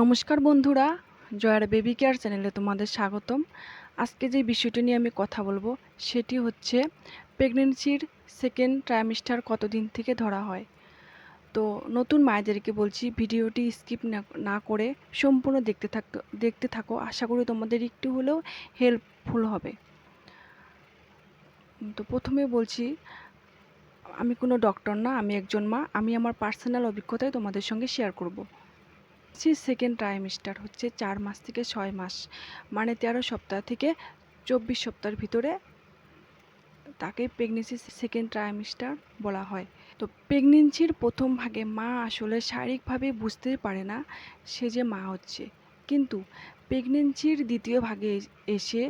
নমস্কার বন্ধুরা, জয়ার বেবি কেয়ার চ্যানেলে তোমাদের স্বাগতম। আজকে যে বিষয়টি নিয়ে আমি কথা বলবো সেটি হচ্ছে প্রেগনেন্সির সেকেন্ড ট্রাইমেস্টার কতদিন থেকে ধরা হয়। তো নতুন মায়েদেরকে বলছি, ভিডিওটি স্কিপ না করে সম্পূর্ণ দেখতে থাকো। আশা করি তোমাদের একটু হলেও হেল্পফুল হবে। তো প্রথমে বলছি, আমি কোনো ডক্টর না, আমি একজন মা। আমি আমার পার্সোনাল অভিজ্ঞতাই তোমাদের সঙ্গে শেয়ার করব। সেকেন্ড ট্রাইমেস্টার হচ্ছে 4 মাস থেকে 6 মাস, মানে 13 সপ্তাহ থেকে 24 সপ্তাহের ভিতরে তাকে প্রেগনেন্সি সেকেন্ড ট্রাইমেস্টার বলা হয়। তো প্রেগনেন্সির প্রথম ভাগে মা আসলে শারীরিকভাবে বুঝতেই পারে না সে যে মা হচ্ছে, কিন্তু প্রেগনেন্সির দ্বিতীয় ভাগে এসে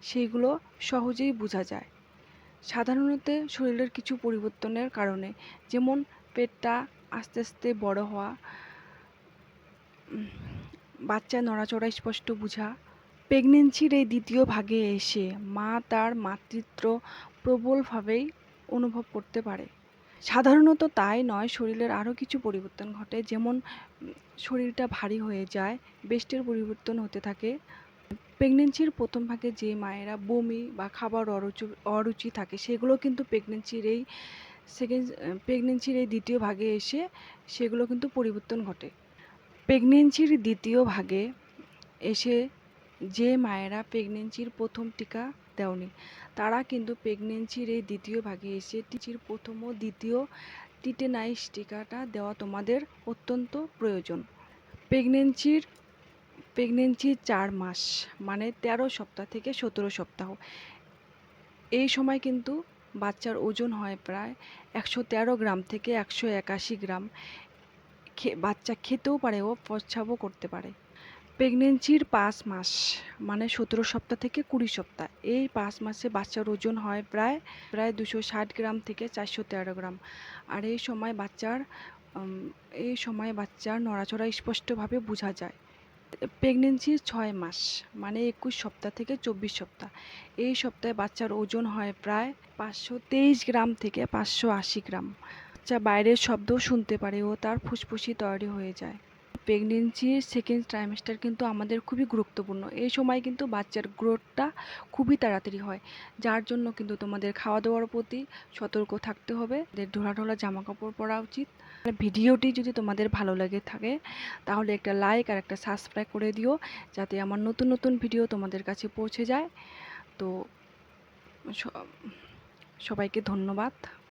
সেগুলো সহজেই বোঝা যায়। সাধারণত শরীরের কিছু পরিবর্তনের কারণে, যেমন পেটটা আস্তে আস্তে বড় হওয়া, বাচ্চা নড়াচড়া স্পষ্ট বোঝা। প্রেগনেন্সির এই দ্বিতীয় ভাগে এসে মা তার মাতৃত্ব প্রবলভাবেই অনুভব করতে পারে। সাধারণত তাই নয়, শরীরের আরও কিছু পরিবর্তন ঘটে, যেমন শরীরটা ভারী হয়ে যায়, বেস্টের পরিবর্তন হতে থাকে। প্রেগনেন্সির প্রথম ভাগে যে মায়েরা বমি বা খাবার অরুচি থাকে, সেগুলো কিন্তু প্রেগনেন্সির এই দ্বিতীয় ভাগে এসে সেগুলো কিন্তু পরিবর্তন ঘটে। প্রেগনেন্সির দ্বিতীয় ভাগে এসে যে মায়েরা প্রেগনেন্সির প্রথম টিকা দেওনি, তারা কিন্তু প্রেগনেন্সির এই দ্বিতীয় ভাগে এসে প্রথম ও দ্বিতীয় টিটেনাইস টিকাটা দেওয়া তোমাদের অত্যন্ত প্রয়োজন। প্রেগনেন্সির 4 মাস মানে 13 সপ্তাহ থেকে 17 সপ্তাহ, এই সময় কিন্তু বাচ্চার ওজন হয় প্রায় 113 গ্রাম থেকে 181 গ্রাম। বাচ্চা খেতেও পারে ও প্রস্রাবও করতে পারে। প্রেগনেন্সির 5 মাস মানে 17 সপ্তাহ থেকে 20 সপ্তাহ, এই 5 মাসে বাচ্চার ওজন হয় প্রায় 260 গ্রাম থেকে 413 গ্রাম। আর এই সময় বাচ্চার নড়াচড়া স্পষ্টভাবে বোঝা যায়। প্রেগনেন্সির 6 মাস মানে 21 সপ্তাহ থেকে 24 সপ্তাহ, এই সপ্তাহে বাচ্চার ওজন হয় প্রায় 523 গ্রাম থেকে 580 গ্রাম। বাচ্চা বাইরের শব্দও শুনতে পারে ও তার ফুসফুসি তৈরি হয়ে যায়। প্রেগনেন্সির সেকেন্ড ট্রাইমেস্টার কিন্তু আমাদের খুবই গুরুত্বপূর্ণ। এই সময় কিন্তু বাচ্চার গ্রোথটা খুবই তাড়াতাড়ি হয়, যার জন্য কিন্তু তোমাদের খাওয়া দাওয়ার প্রতি সতর্ক থাকতে হবে। ঢোলা ঢোলা জামা কাপড় পরা উচিত। ভিডিওটি যদি তোমাদের ভালো লাগে থাকে তাহলে একটা লাইক আর একটা সাবস্ক্রাইব করে দিও, যাতে আমার নতুন নতুন ভিডিও তোমাদের কাছে পৌঁছে যায়। তো সবাইকে ধন্যবাদ।